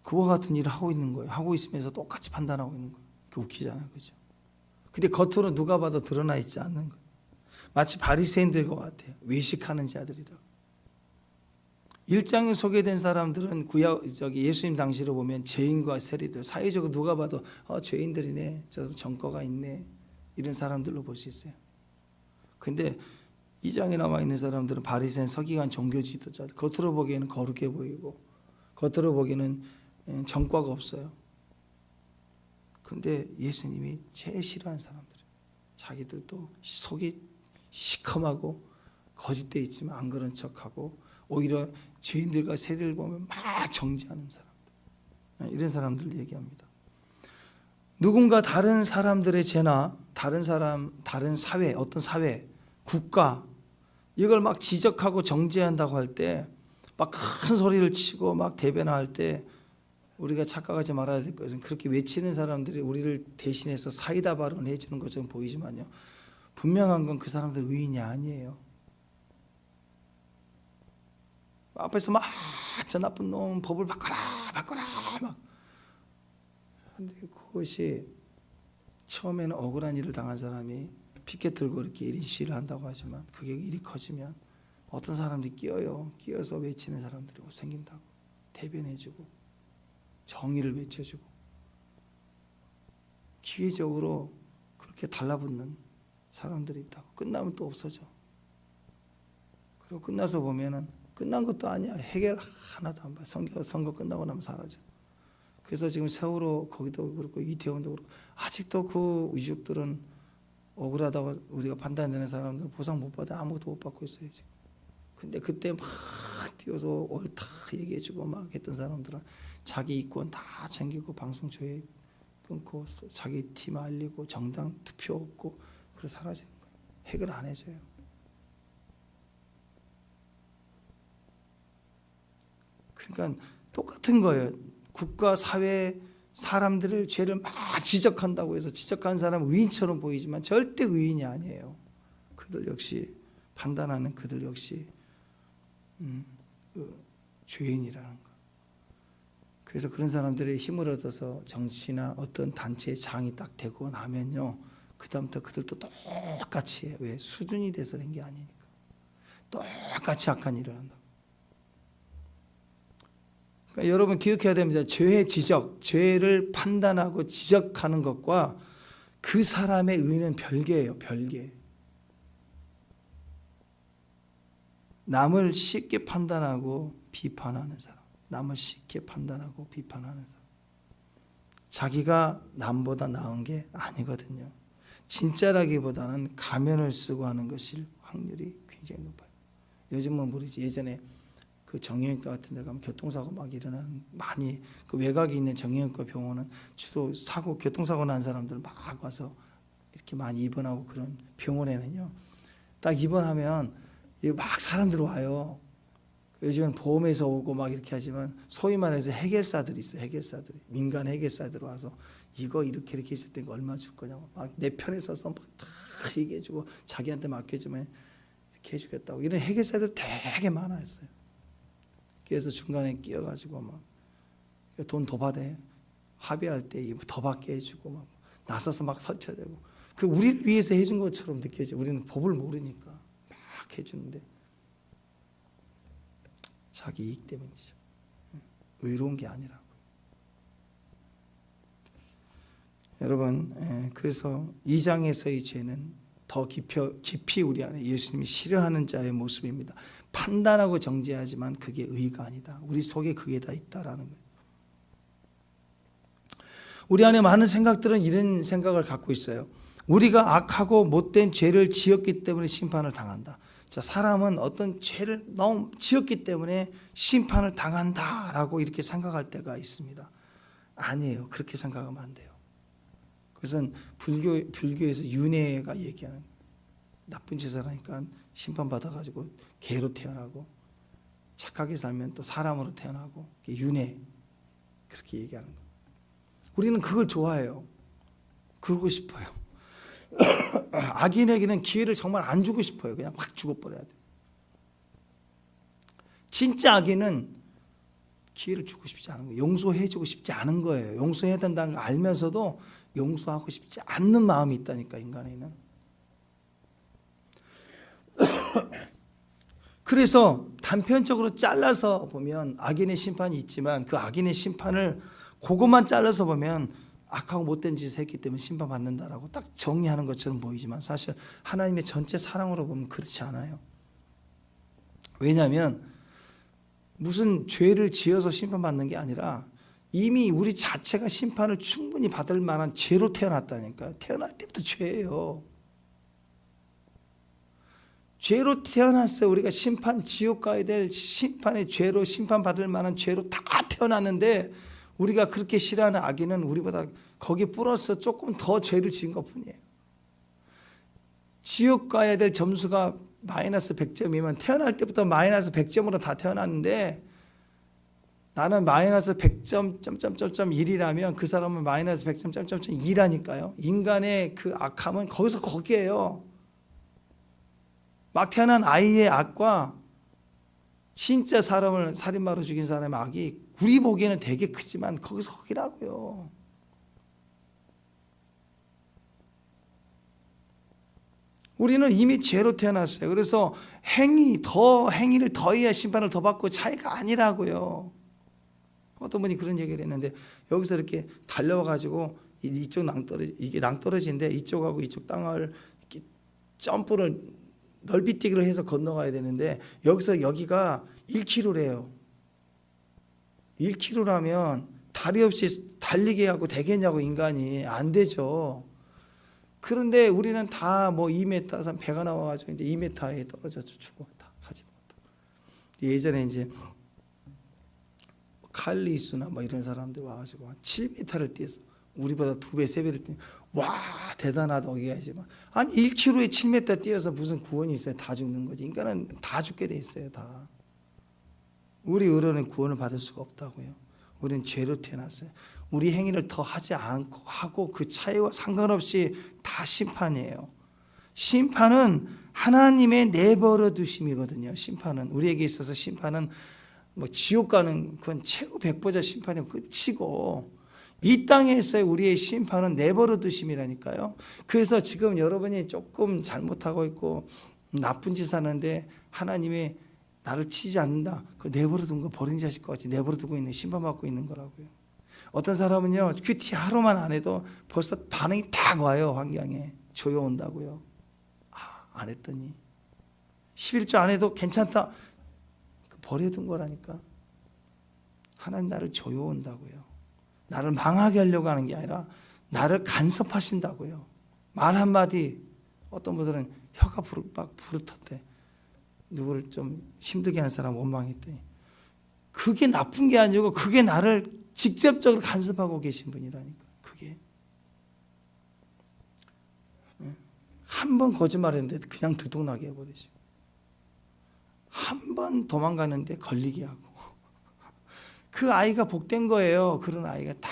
그와 같은 일을 하고 있는 거예요. 하고 있으면서 똑같이 판단하고 있는 거예요. 그게 웃기잖아요. 그죠? 근데 겉으로 누가 봐도 드러나 있지 않는 거예요. 마치 바리새인들과 같아요. 외식하는 자들이라고. 1장에 소개된 사람들은 예수님 당시로 보면 죄인과 세리들, 사회적으로 누가 봐도 죄인들이네, 저 전과가 있네, 이런 사람들로 볼 수 있어요. 근데 2장에 나와 있는 사람들은 바리새인, 서기관, 종교 지도자들, 겉으로 보기에는 거룩해 보이고 겉으로 보기에는 전과가 없어요. 근데 예수님이 제일 싫어하는 사람들, 자기들도 속이 시커하고 거짓돼 있지만 안 그런 척하고 오히려 죄인들과 세리를 보면 막 정죄하는 사람들, 이런 사람들을 얘기합니다. 누군가 다른 사람들의 죄나 다른 사회, 어떤 사회, 국가 이걸 막 지적하고 정죄한다고 할 때 막 큰 소리를 치고 막 대변할 때 우리가 착각하지 말아야 될 것은 그렇게 외치는 사람들이 우리를 대신해서 사이다 발언해 주는 것처럼 보이지만요, 분명한 건 그 사람들 의인이 아니에요. 앞에서 막 저 나쁜 놈 법을 바꿔라 막. 근데 그것이 처음에는 억울한 일을 당한 사람이 피켓 들고 이렇게 1인 시위를 한다고 하지만 그게 일이 커지면 어떤 사람들이 끼어서 외치는 사람들이 생긴다고, 대변해주고 정의를 외쳐주고 기회적으로 그렇게 달라붙는 사람들이 있다고. 끝나면 또 없어져. 그리고 끝나서 보면은 끝난 것도 아니야. 해결 하나도 안 봐. 선거 끝나고 나면 사라져. 그래서 지금 세월호 거기도 그렇고 이태원도 그렇고 아직도 그 유족들은 억울하다고 우리가 판단되는 사람들은 보상 못 받아 아무것도 못 받고 있어요 지금. 근데 그때 막 뛰어서 옳다 얘기해주고 막 했던 사람들은 자기 이권 다 챙기고 방송 조회 끊고 자기 팀 알리고 정당 투표 없고 그래서 사라지는 거예요. 해결 안 해줘요. 그러니까 똑같은 거예요. 국가, 사회, 사람들을 죄를 막 지적한다고 해서 지적한 사람은 의인처럼 보이지만 절대 의인이 아니에요. 그들 역시 판단하는 그들 역시 죄인이라는 거. 그래서 그런 사람들의 힘을 얻어서 정치나 어떤 단체의 장이 딱 되고 나면요, 그 다음부터 그들도 똑같이 해요. 왜? 수준이 돼서 된 게 아니니까. 똑같이 악한 일을 한다고. 그러니까 여러분 기억해야 됩니다. 죄의 지적, 죄를 판단하고 지적하는 것과 그 사람의 의는 별개예요. 별개. 남을 쉽게 판단하고 비판하는 사람, 남을 쉽게 판단하고 비판하는 사람, 자기가 남보다 나은 게 아니거든요. 진짜라기보다는 가면을 쓰고 하는 것일 확률이 굉장히 높아요. 요즘은 모르지. 예전에 그 정형외과 같은 데 가면 교통사고 막 일어나는, 많이 그 외곽에 있는 정형외과 병원은 주로 교통사고 난 사람들 막 와서 이렇게 많이 입원하고, 그런 병원에는요 딱 입원하면 막 사람들 와요. 요즘은 보험에서 오고 막 이렇게 하지만 소위 말해서 해결사들이 있어요. 해결사들이. 민간 해결사들 와서 이거 이렇게 해줄 때가 얼마 줄 거냐고 막 내 편에 서서 막 다 얘기해주고 자기한테 맡겨주면 이렇게 해주겠다고. 이런 해결사들 되게 많았어요. 그래서 중간에 끼어가지고 막 돈 더 받아. 합의할 때 더 받게 해주고 막 나서서 막 설쳐대고. 그 우리를 위해서 해준 것처럼 느껴져. 우리는 법을 모르니까 막 해주는데 자기 이익 때문이죠. 의로운 게 아니라고. 여러분, 그래서 이 장에서의 죄는 더 깊이 우리 안에 예수님이 싫어하는 자의 모습입니다. 판단하고 정죄하지만 그게 의가 아니다. 우리 속에 그게 다 있다라는 거예요. 우리 안에 많은 생각들은 이런 생각을 갖고 있어요. 우리가 악하고 못된 죄를 지었기 때문에 심판을 당한다. 자, 사람은 어떤 죄를 너무 지었기 때문에 심판을 당한다라고 이렇게 생각할 때가 있습니다. 아니에요. 그렇게 생각하면 안 돼요. 그것은 불교에서 윤회가 얘기하는 나쁜 짓을 하니까 심판받아가지고 개로 태어나고 착하게 살면 또 사람으로 태어나고 윤회 그렇게 얘기하는 거예요. 우리는 그걸 좋아해요. 그러고 싶어요. 악인에게는 기회를 정말 안 주고 싶어요. 그냥 확 죽어버려야 돼요. 진짜 악인은 기회를 주고 싶지 않은 거예요. 용서해주고 싶지 않은 거예요. 용서해야 된다는 걸 알면서도 용서하고 싶지 않는 마음이 있다니까, 인간에는. 그래서 단편적으로 잘라서 보면 악인의 심판이 있지만 그 악인의 심판을 그것만 잘라서 보면 악하고 못된 짓을 했기 때문에 심판받는다라고 딱 정의하는 것처럼 보이지만 사실 하나님의 전체 사랑으로 보면 그렇지 않아요. 왜냐하면 무슨 죄를 지어서 심판받는 게 아니라 이미 우리 자체가 심판을 충분히 받을 만한 죄로 태어났다니까요. 태어날 때부터 죄예요. 죄로 태어났어요. 우리가 지옥 가야 될 심판의 죄로 심판받을 만한 죄로 다 태어났는데 우리가 그렇게 싫어하는 악인은 우리보다 거기에 플러스 조금 더 죄를 지은 것뿐이에요. 지옥 가야 될 점수가 마이너스 100점이면 태어날 때부터 마이너스 100점으로 다 태어났는데 나는 마이너스 100점 점점점점 1이라면 그 사람은 마이너스 100점 점점점 2라니까요. 인간의 그 악함은 거기서 거기에요. 막 태어난 아이의 악과 진짜 사람을 살인마로 죽인 사람의 악이 우리 보기에는 되게 크지만 거기서 거기라고요. 우리는 이미 죄로 태어났어요. 그래서 행위를 더해야 심판을 더 받고 차이가 아니라고요. 어떤 분이 그런 얘기를 했는데 여기서 이렇게 달려와가지고 이쪽 이게 낭떠러지인데 이쪽하고 이쪽 땅을 이렇게 점프를 넓이뛰기를 해서 건너가야 되는데 여기서 여기가 1km래요. 1km라면 다리 없이 달리게 하고 되겠냐고 인간이 안 되죠. 그런데 우리는 다 뭐 2m, 배가 나와가지고 이제 2m에 떨어져서 죽어 다 가지도 못하고. 예전에 이제 칼리수나 뭐 이런 사람들 와가지고 한 7m를 뛰어서 우리보다 2배, 3배를 뛰어. 와 대단하다고 얘기하지만 아니 1km에 7m 뛰어서 무슨 구원이 있어요? 다 죽는 거지. 인간은 다 죽게 돼 있어요. 다. 우리 의로는 구원을 받을 수가 없다고요. 우리는 죄로 태어났어요. 우리 행위를 더 하지 않고 하고 그 차이와 상관없이 다 심판이에요. 심판은 하나님의 내버려 두심이거든요. 심판은 우리에게 있어서 심판은 뭐 지옥 가는 그건 최후 백보자 심판이 끝이고 이 땅에서의 우리의 심판은 내버려 두심이라니까요. 그래서 지금 여러분이 조금 잘못하고 있고 나쁜 짓 하는데 하나님이 나를 치지 않는다. 그 내버려 둔 거 버린 자식과 같이 내버려 두고 있는 심판받고 있는 거라고요. 어떤 사람은요 큐티 하루만 안 해도 벌써 반응이 딱 와요. 환경에 조여온다고요. 안 했더니 11조 안 해도 괜찮다. 버려둔 거라니까. 하나님 나를 조여온다고요. 나를 망하게 하려고 하는 게 아니라 나를 간섭하신다고요. 말 한마디 어떤 분들은 혀가 막 부르텄대. 누구를 좀 힘들게 하는 사람 원망했더니 그게 나쁜 게 아니고 그게 나를 직접적으로 간섭하고 계신 분이라니까. 그게 한 번 거짓말했는데 그냥 들통나게 해버리죠. 한 번 도망가는데 걸리게 하고, 그 아이가 복된 거예요. 그런 아이가 다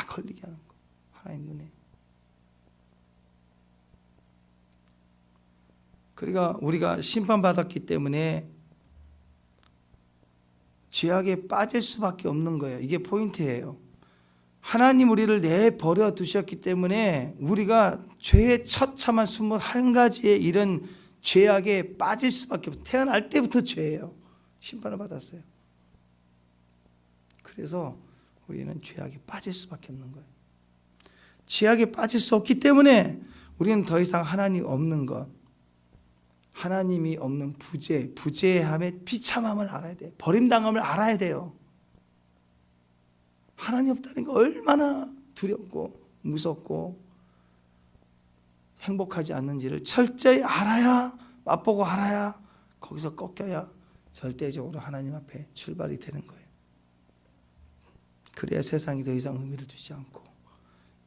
걸리게 하는 거, 하나님 눈에. 그러니까 우리가 심판받았기 때문에 죄악에 빠질 수밖에 없는 거예요. 이게 포인트예요. 하나님 우리를 내버려 두셨기 때문에 우리가 죄의 처참한 21가지의 이런 죄악에 빠질 수밖에 없어요. 태어날 때부터 죄예요. 심판을 받았어요. 그래서 우리는 죄악에 빠질 수밖에 없는 거예요. 죄악에 빠질 수 없기 때문에 우리는 더 이상 하나님 없는 것, 하나님이 없는 부재함의 비참함을 알아야 돼요. 버림당함을 알아야 돼요. 하나님 없다는 게 얼마나 두렵고 무섭고 행복하지 않는지를 철저히 알아야, 맛보고 알아야, 거기서 꺾여야 절대적으로 하나님 앞에 출발이 되는 거예요. 그래야 세상이 더 이상 의미를 두지 않고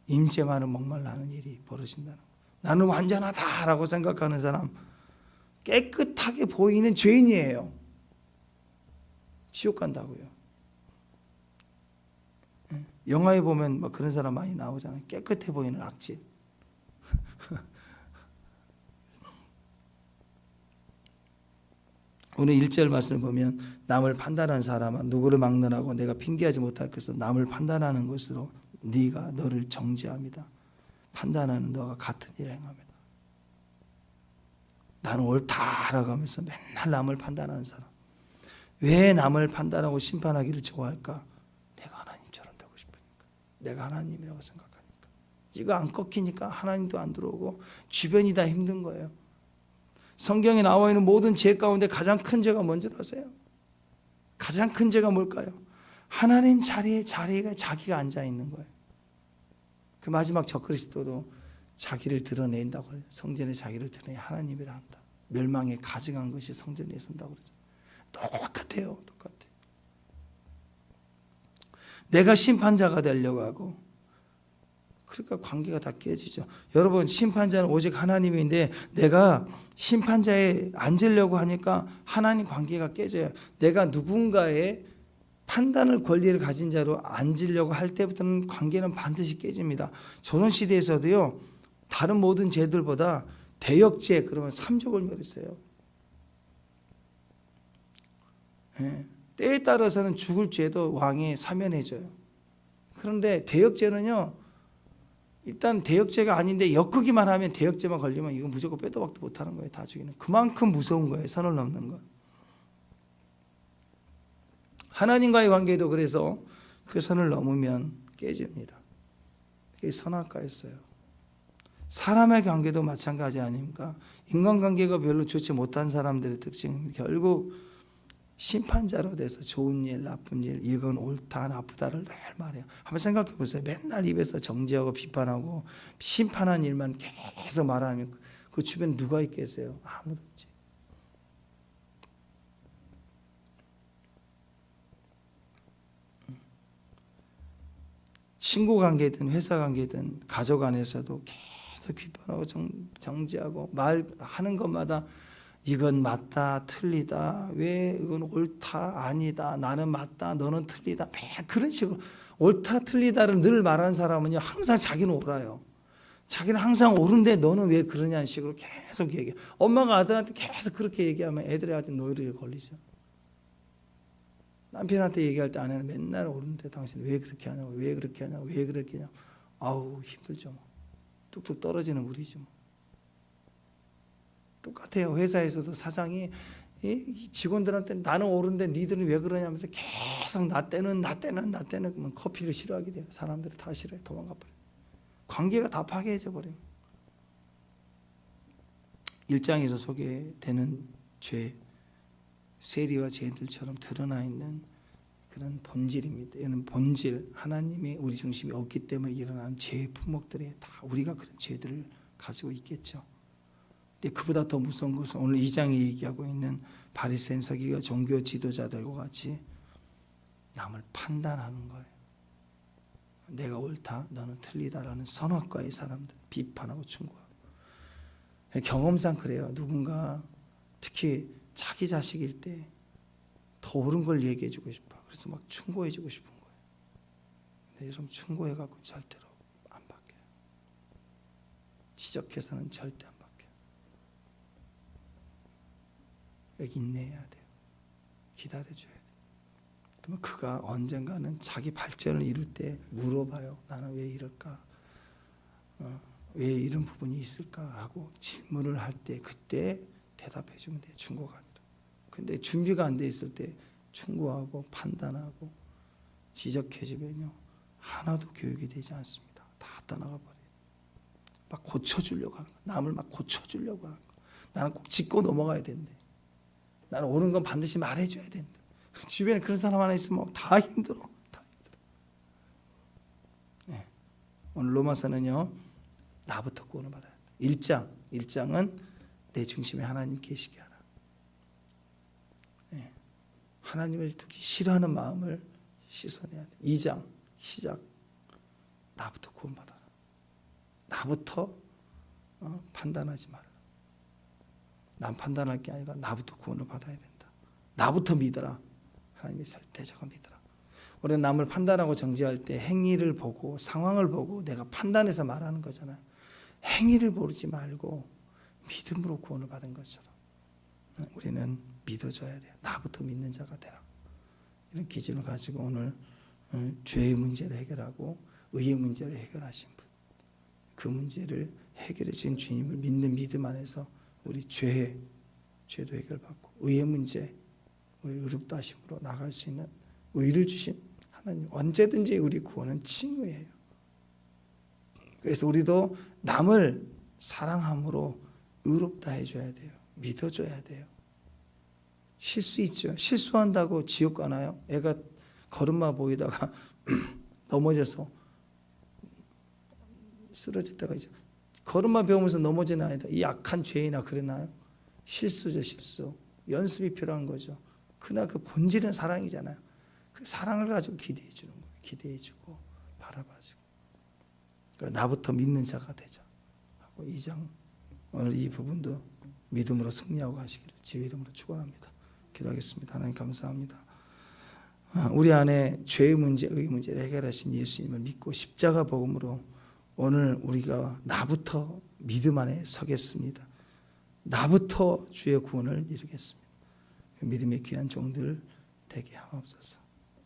임재만은 목말라 하는 일이 벌어진다는 거예요. 나는 완전하다라고 생각하는 사람, 깨끗하게 보이는 죄인이에요. 지옥 간다고요. 영화에 보면 뭐 그런 사람 많이 나오잖아요. 깨끗해 보이는 악질. 오늘 1절 말씀을 보면 남을 판단하는 사람아 누구를 막느라고 내가 핑계하지 못할 것은 남을 판단하는 것으로 네가 너를 정죄합니다. 판단하는 너가 같은 일을 행합니다. 나는 옳다라고 하면서 맨날 남을 판단하는 사람. 왜 남을 판단하고 심판하기를 좋아할까? 내가 하나님처럼 되고 싶으니까. 내가 하나님이라고 생각하니까. 이거 안 꺾이니까 하나님도 안 들어오고 주변이 다 힘든 거예요. 성경에 나와 있는 모든 죄 가운데 가장 큰 죄가 뭔지 아세요? 가장 큰 죄가 뭘까요? 하나님 자리에 자기가 앉아 있는 거예요. 그 마지막 적그리스도도 자기를 드러낸다고 그래요. 성전에 자기를 드러내 하나님이라 한다. 멸망에 가증한 것이 성전에 선다고 그러죠. 똑같아요. 똑같아요. 내가 심판자가 되려고 하고, 그러니까 관계가 다 깨지죠. 여러분, 심판자는 오직 하나님인데 내가 심판자에 앉으려고 하니까 하나님 관계가 깨져요. 내가 누군가의 판단을 권리를 가진 자로 앉으려고 할 때부터는 관계는 반드시 깨집니다. 조선시대에서도요, 다른 모든 죄들보다 대역죄, 그러면 3족을멸했어요. 예, 때에 따라서는 죽을 죄도 왕이 사면해줘요. 그런데 대역죄는요, 일단 대역죄가 아닌데 엮기만 하면 대역죄만 걸리면 이건 무조건 빼도 박도 못하는 거예요. 다 죽이는. 그만큼 무서운 거예요. 선을 넘는 것. 하나님과의 관계도 그래서 그 선을 넘으면 깨집니다. 그게 선악과였어요. 사람의 관계도 마찬가지 아닙니까? 인간관계가 별로 좋지 못한 사람들의 특징은 결국 심판자로 돼서 좋은 일, 나쁜 일, 이건 옳다, 나쁘다를 늘 말해요. 한번 생각해 보세요. 맨날 입에서 정죄하고 비판하고 심판한 일만 계속 말하면 그 주변에 누가 있겠어요? 아무도 없지. 친구 관계든 회사 관계든 가족 안에서도 계속 비판하고 정죄하고 말하는 것마다 이건 맞다, 틀리다, 왜 이건 옳다, 아니다, 나는 맞다, 너는 틀리다, 매 그런 식으로 옳다, 틀리다를 늘 말하는 사람은요, 항상 자기는 옳아요. 자기는 항상 옳은데 너는 왜 그러냐는 식으로 계속 얘기해. 엄마가 아들한테 계속 그렇게 얘기하면 애들한테 노이로에 걸리죠. 남편한테 얘기할 때 아내는 맨날 옳은데 당신 왜 그렇게 하냐고, 왜 그렇게 하냐고, 왜 그렇게 하냐고. 아우 힘들죠. 뭐. 뚝뚝 떨어지는 우리죠. 뭐. 똑같아요. 회사에서도 사장이 직원들한테 나는 옳은데 니들은 왜 그러냐면서 계속 나 때는 그러면 커피를 싫어하게 돼요. 사람들이 다 싫어해. 도망가 버려요. 관계가 다 파괴해져 버려요. 1장에서 소개되는 죄, 세리와 죄인들처럼 드러나 있는 그런 본질입니다. 이는 본질, 하나님의 우리 중심이 없기 때문에 일어나는 죄의 품목들에 다 우리가 그런 죄들을 가지고 있겠죠. 근데 그보다 더 무서운 것은 오늘 2장에 얘기하고 있는 바리새인 서기가 종교 지도자들과 같이 남을 판단하는 거예요. 내가 옳다, 너는 틀리다라는 선악과의 사람들, 비판하고 충고하고. 경험상 그래요. 누군가 특히 자기 자식일 때 더 옳은 걸 얘기해 주고 싶어. 그래서 막 충고해 주고 싶은 거예요. 근데 여러분 충고해 갖고 절대로 안 바뀌어요. 지적해서는 절대 안 바뀌어요. 인내해야 돼요. 기다려 줘야 돼요. 그러면 그가 언젠가는 자기 발전을 이룰 때 물어봐요. 나는 왜 이럴까? 왜 이런 부분이 있을까? 하고 질문을 할 때 그때 대답해 주면 돼요. 충고가 아니라. 근데 준비가 안 돼 있을 때 충고하고 판단하고 지적해 주면요. 하나도 교육이 되지 않습니다. 다 떠나가 버려요. 막 고쳐주려고 하는 거. 남을 막 고쳐주려고 하는 거. 나는 꼭 짚고 넘어가야 된대. 나는 옳은 건 반드시 말해줘야 된다. 주변에 그런 사람 하나 있으면 다 힘들어. 다 힘들어. 네. 오늘 로마서는요. 나부터 구원을 받아야 돼. 1장은 내 중심에 하나님 계시게 하라. 네. 하나님을 두기 싫어하는 마음을 씻어내야 돼. 2장 시작. 나부터 구원받아라. 나부터 판단하지 말라. 난 판단할 게 아니라 나부터 구원을 받아야 된다. 나부터 믿어라. 하나님이 절대적으로 믿어라. 우리는 남을 판단하고 정죄할 때 행위를 보고 상황을 보고 내가 판단해서 말하는 거잖아요. 행위를 보지 말고 믿음으로 구원을 받은 것처럼 우리는 믿어줘야 돼요. 나부터 믿는 자가 되라. 이런 기준을 가지고 오늘 죄의 문제를 해결하고 의의 문제를 해결하신 분, 그 문제를 해결해 주신 주님을 믿는 믿음 안에서 우리 죄도 해결받고 의의 문제, 우리 의롭다 하심으로 나갈 수 있는 의를 주신 하나님, 언제든지 우리 구원은 칭의예요. 그래서 우리도 남을 사랑함으로 의롭다 해줘야 돼요. 믿어줘야 돼요. 실수 있죠. 실수한다고 지옥 가나요? 애가 걸음마 보이다가 넘어져서 쓰러졌다가 이제 걸음마 배우면서 넘어지는 아니다. 이 약한 죄이나 그러나요? 실수죠, 실수. 연습이 필요한 거죠. 그러나 그 본질은 사랑이잖아요. 그 사랑을 가지고 기대해 주는 거예요. 기대해 주고 바라봐주고. 그러니까 나부터 믿는 자가 되자 하고 2장 오늘 이 부분도 믿음으로 승리하고 가시기를 주의 이름으로 축원합니다. 기도하겠습니다. 하나님 감사합니다. 우리 안에 죄의 문제, 의의 문제를 해결하신 예수님을 믿고 십자가 복음으로 오늘 우리가 나부터 믿음 안에 서겠습니다. 나부터 주의 구원을 이루겠습니다. 믿음의 귀한 종들 되게 하옵소서.